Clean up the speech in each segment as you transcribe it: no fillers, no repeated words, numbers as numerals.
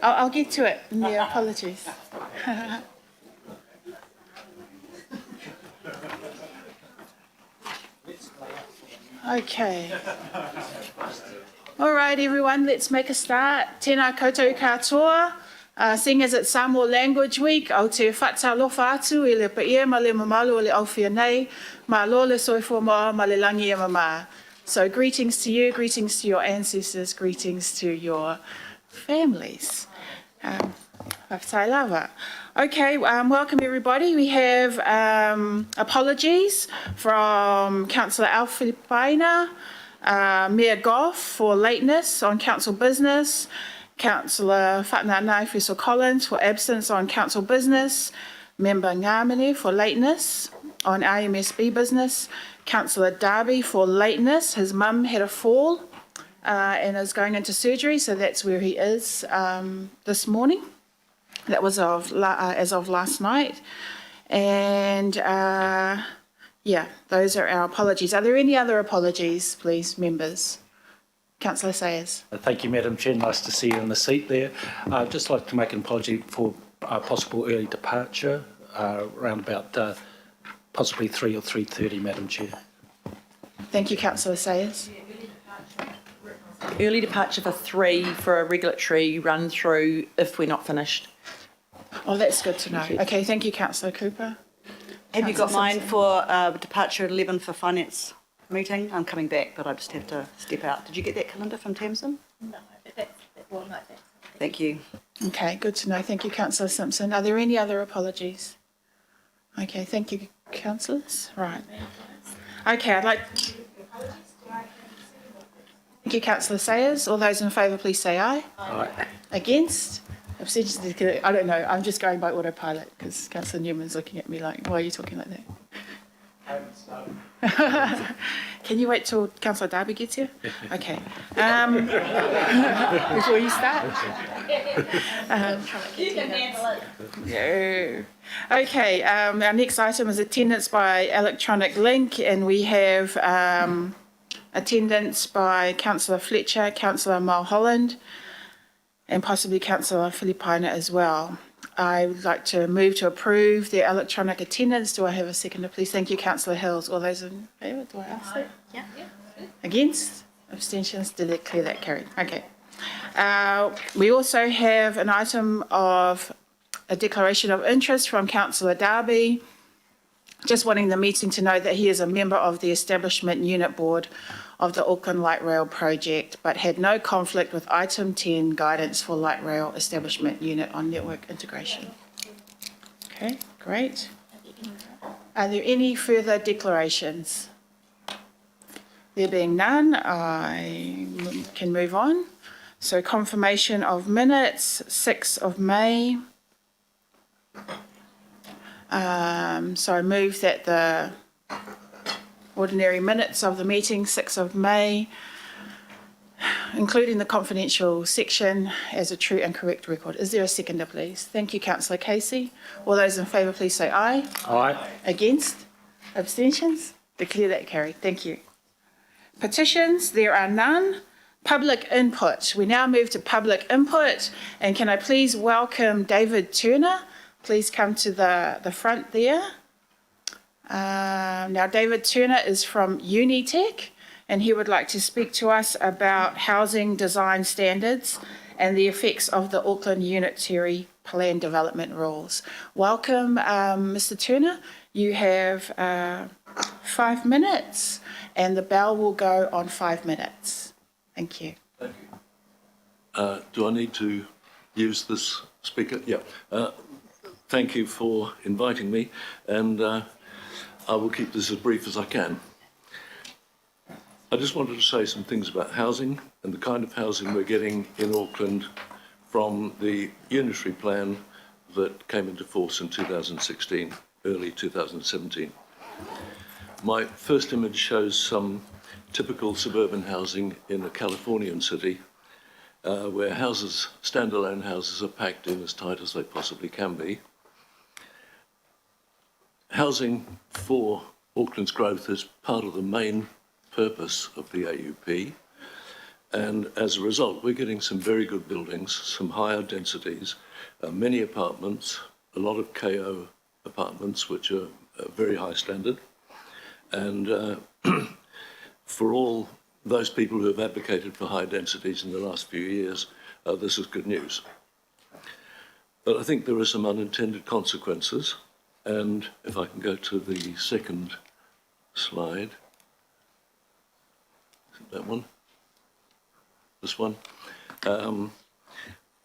I'll get to it. Yeah, apologies. Okay. All right, everyone, let's make a start. Tēnā koutou katoa. Seeing as it's Samoa Language Week, au te whaatalofa atu I le paia ma le mamalu o le awhia nei, ma lo le soifua moa ma le langi e mama. So greetings to you, greetings to your ancestors, greetings to your families. Whakatai lava. Okay, welcome everybody. We have apologies from Councillor Alfilipaina, Mayor Goff for lateness on council business, Councillor Whatnanai Feso Collins for absence on council business, Member Ngamene for lateness on IMSB business, Councillor Darby for lateness. His mum had a fall and is going into surgery, so that's where he is this morning. That was as of last night. And yeah, those are our apologies. Are there any other apologies, please, members? Councillor Sayers. Thank you, Madam Chair. Nice to see you in the seat there. I'd just like to make an apology for possible early departure around about possibly 3 or 3:30, Madam Chair. Thank you, Councillor Sayers. Early departure for 3 for a regulatory run through if we're not finished. Oh, that's good to know. Okay, thank you, Councillor Cooper. Have you got mine for departure at 11 for finance meeting? I'm coming back, but I just have to step out. Did you get that calendar from Tamsin? No, that's Thank you. Okay, good to know. Thank you, Councillor Simpson. Are there any other apologies? Okay, thank you, councillors. Right. Okay, I'd like... Thank you, Councillor Sayers. All those in favour, please say aye. Aye. Against? Abstentions? I don't know. I'm just going by autopilot because Councillor Newman's looking at me like, why are you talking like that? Can you wait till Councillor Darby gets here? Okay. Before you start? You can handle it. No. Okay, our next item is attendance by electronic link, and we have attendance by Councillor Fletcher, Councillor Mulholland, and possibly Councillor Filipina as well. I would like to move to approve the electronic attendance. Do I have a seconder, please? Thank you, Councillor Hills. All those in favour? Do I ask that? Yeah. Against? Abstentions? Declare that carried. Okay. We also have an item of a declaration of interest from Councillor Darby, just wanting the meeting to know that he is a member of the Establishment Unit Board of the Auckland Light Rail project, but had no conflict with item 10, guidance for light rail establishment unit on network integration. Okay, great. Are there any further declarations? There being none, I can move on. So confirmation of minutes, 6th of May. So I move that the ordinary minutes of the meeting, 6th of May, including the confidential section, as a true and correct record. Is there a seconder, please? Thank you, Councillor Casey. All those in favour, please say aye. Aye. Against? Abstentions? Declare that carried. Thank you. Petitions, there are none. Public input. We now move to public input. And can I please welcome David Turner? Please come to the front there. Now, David Turner is from Unitech, and he would like to speak to us about housing design standards and the effects of the Auckland Unitary Plan Development Rules. Welcome, Mr. Turner. You have 5 minutes, and the bell will go on 5 minutes. Thank you. Thank you. Do I need to use this speaker? Yeah. Thank you for inviting me, and I will keep this as brief as I can. I just wanted to say some things about housing and the kind of housing we're getting in Auckland from the unitary plan that came into force in 2016, early 2017. My first image shows some typical suburban housing in a Californian city where houses, standalone houses, are packed in as tight as they possibly can be. Housing for Auckland's growth is part of the main purpose of the AUP, And as a result, we're getting some very good buildings, some higher densities, many apartments, a lot of KO apartments, which are very high standard. And for all those people who have advocated for high densities in the last few years, this is good news. But I think there are some unintended consequences. And if I can go to the second slide, that one, this one,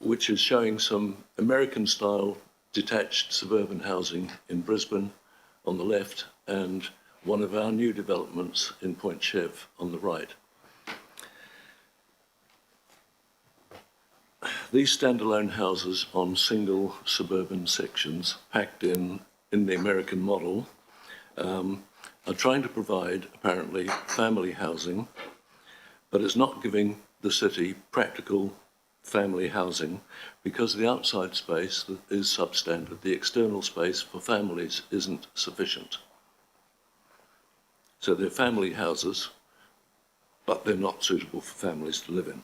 which is showing some American-style detached suburban housing in Brisbane on the left, and one of our new developments in Point Chev on the right. These standalone houses on single suburban sections, packed in the American model, are trying to provide, apparently, family housing, but it's not giving the city practical family housing because the outside space is substandard. The external space for families isn't sufficient. So they're family houses, but they're not suitable for families to live in.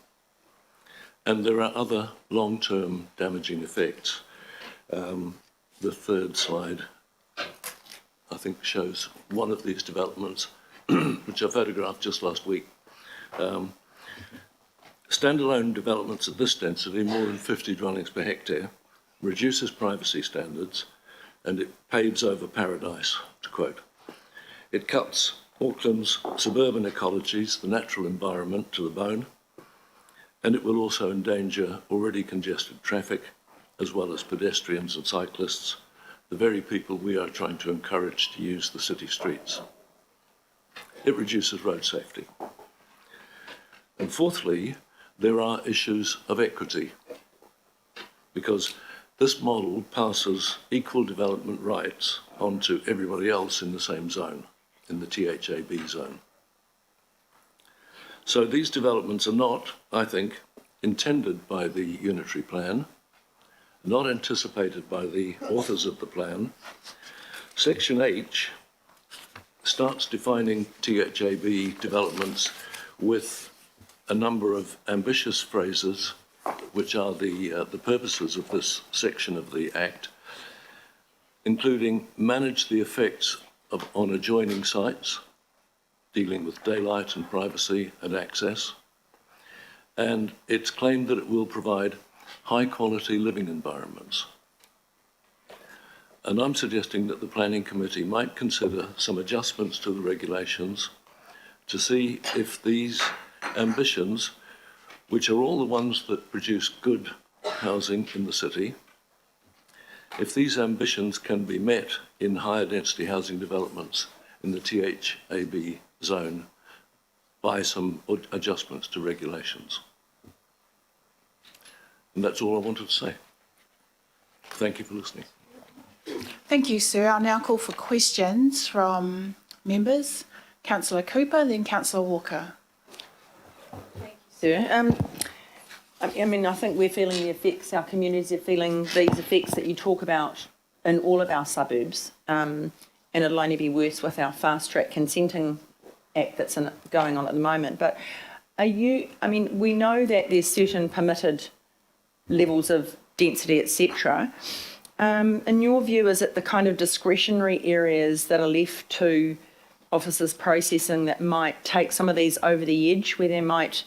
And there are other long-term damaging effects. The third slide, I think, shows one of these developments, which I photographed just last week. Standalone developments at this density, more than 50 dwellings per hectare, reduces privacy standards, and it paves over paradise, to quote. It cuts Auckland's suburban ecologies, the natural environment, to the bone, and it will also endanger already congested traffic, as well as pedestrians and cyclists, the very people we are trying to encourage to use the city streets. It reduces road safety. And fourthly, there are issues of equity, because this model passes equal development rights onto everybody else in the same zone, in the THAB zone. So these developments are not, I think, intended by the unitary plan, not anticipated by the authors of the plan. Section H starts defining THAB developments with a number of ambitious phrases, which are the purposes of this section of the Act, including manage the effects on adjoining sites, dealing with daylight and privacy and access, and it's claimed that it will provide high-quality living environments. And I'm suggesting that the Planning Committee might consider some adjustments to the regulations to see if these ambitions, which are all the ones that produce good housing in the city, if these ambitions can be met in higher density housing developments in the THAB zone by some adjustments to regulations. And that's all I wanted to say. Thank you for listening. Thank you, sir. I'll now call for questions from members. Councillor Cooper, then Councillor Walker. Sir, I mean, I think we're feeling the effects, our communities are feeling these effects that you talk about in all of our suburbs, and it'll only be worse with our fast-track consenting act that's going on at the moment. But I mean, we know that there's certain permitted levels of density, etc. In your view, is it the kind of discretionary areas that are left to officers processing that might take some of these over the edge, where they might,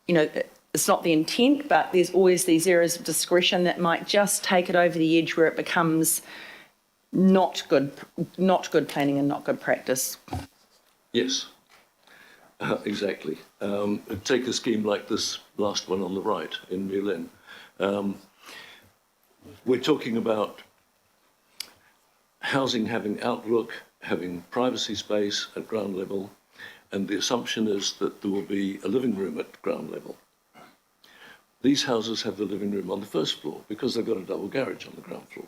you know, it's not the intent, but there's always these areas of discretion that might just take it over the edge where it becomes not good planning and not good practice? Yes, exactly. Take a scheme like this last one on the right in New Lynn. We're talking about housing having outlook, having privacy space at ground level, and the assumption is that there will be a living room at ground level. These houses have the living room on the first floor because they've got a double garage on the ground floor.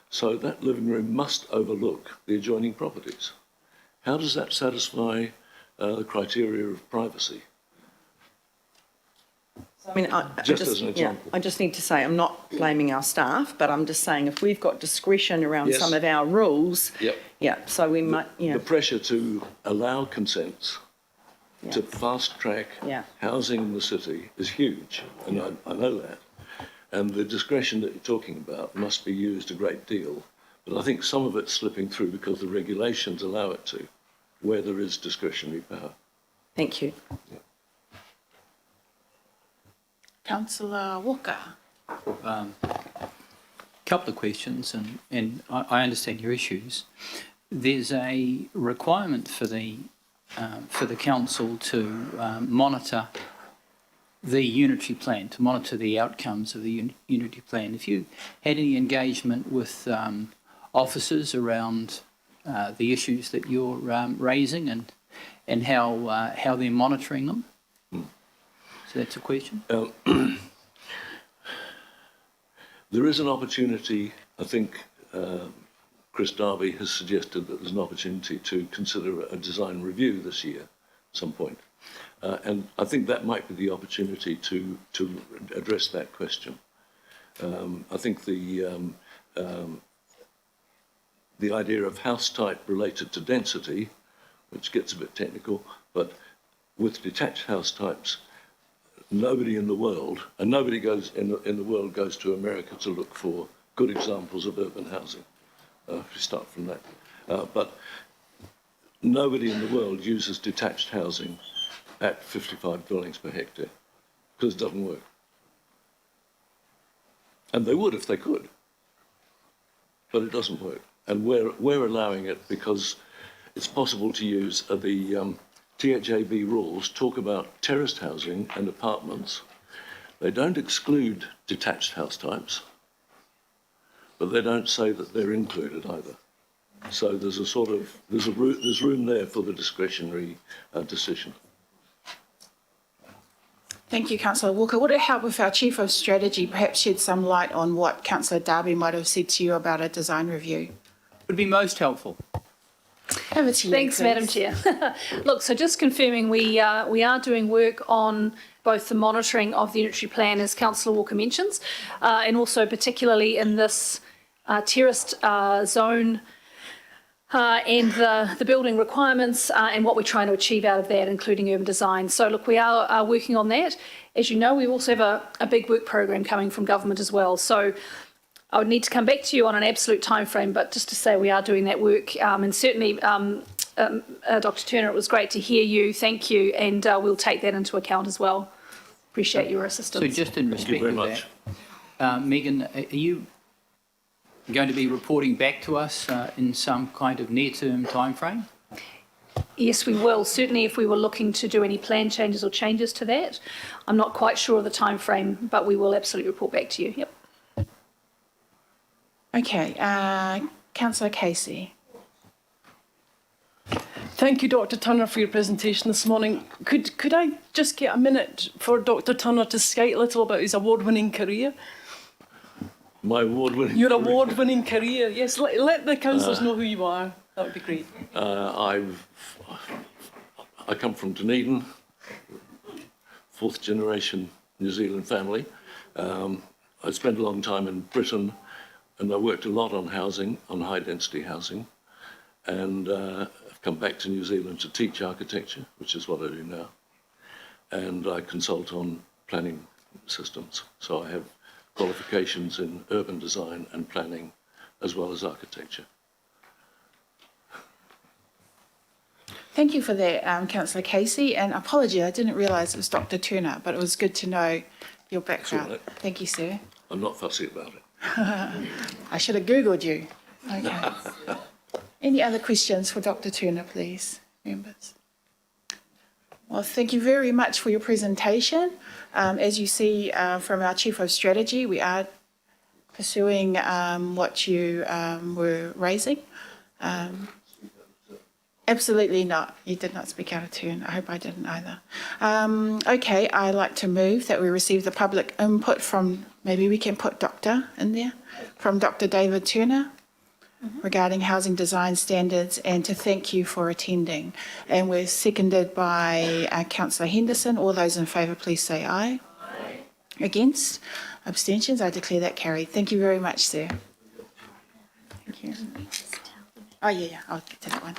So that living room must overlook the adjoining properties. How does that satisfy the criteria of privacy? I mean, Just as an example. I just need to say, I'm not blaming our staff, but I'm just saying if we've got discretion around Yes. some of our rules, Yep. yeah, so we might, yeah. The pressure to allow consents to fast track Yeah. housing in the city is huge, and I know that. And the discretion that you're talking about must be used a great deal. But I think some of it's slipping through because the regulations allow it to, where there is discretionary power. Thank you. Councillor Walker. Couple of questions, and I understand your issues. There's a requirement for the council to monitor the unitary plan, to monitor the outcomes of the unitary plan. Have you had any engagement with officers around the issues that you're raising and how they're monitoring them? So that's a question. There is an opportunity, I think Chris Darby has suggested that there's an opportunity to consider a design review this year at some point. And I think that might be the opportunity to address that question. I think the idea of house type related to density, which gets a bit technical, but with detached house types, nobody in the world, and nobody goes in the world goes to America to look for good examples of urban housing. If you start from that, but nobody in the world uses detached housing at 55 dwellings per hectare because it doesn't work. And they would if they could, but it doesn't work. And we're allowing it because it's possible to use the THAB rules talk about terraced housing and apartments. They don't exclude detached house types, but they don't say that they're included either. So there's a sort of, there's room there for the discretionary decision. Thank you, Councillor Walker. Would it help if our Chief of Strategy perhaps shed some light on what Councillor Darby might have said to you about a design review? Would be most helpful. Over to you, Thanks, please. Madam Chair. Look, so just confirming, we are doing work on both the monitoring of the unitary plan, as Councillor Walker mentions, and also particularly in this terraced zone and the building requirements and what we're trying to achieve out of that, including urban design. So look, we are working on that. As you know, we also have a big work program coming from government as well. So I would need to come back to you on an absolute time frame, but just to say we are doing that work. And certainly, Dr. Turner, it was great to hear you. Thank you. And we'll take that into account as well. Appreciate your assistance. So just in Thank you respect very of much. that, Megan, are you going to be reporting back to us in some kind of near-term time frame? Yes, we will. Certainly if we were looking to do any plan changes or changes to that. I'm not quite sure of the time frame, but we will absolutely report back to you. Yep. Okay, Councillor Casey. Thank you, Dr. Turner, for your presentation this morning. Could I just get a minute for Dr. Turner to skate a little about his award-winning career? My award-winning Your career. award-winning career, yes. Let the councillors know who you are. That would be great. I come from Dunedin, fourth generation New Zealand family. I spent a long time in Britain, and I worked a lot on housing, on high density housing, and I've come back to New Zealand to teach architecture, which is what I do now, and I consult on planning systems. So I have qualifications in urban design and planning, as well as architecture. Thank you for that, Councillor Casey, and apology, I didn't realise it was Dr. Turner, but it was good to know your background. right. Thank you, sir. I'm not fussy about it. I should have Googled you. Okay. Any other questions for Dr. Turner, please, members? Well, thank you very much for your presentation. As you see from our Chief of Strategy, we are pursuing what you were raising. Absolutely not. You did not speak out of turn. I hope I didn't either. Okay, I'd like to move that we receive the public input from, maybe we can put Doctor in there, from Dr. David Turner regarding housing design standards, and to thank you for attending. And we're seconded by Councillor Henderson. All those in favour, please say aye. Aye. Against? Abstentions? I declare that carried. Thank you very much, sir. Thank you. Oh, yeah, I'll get to that one.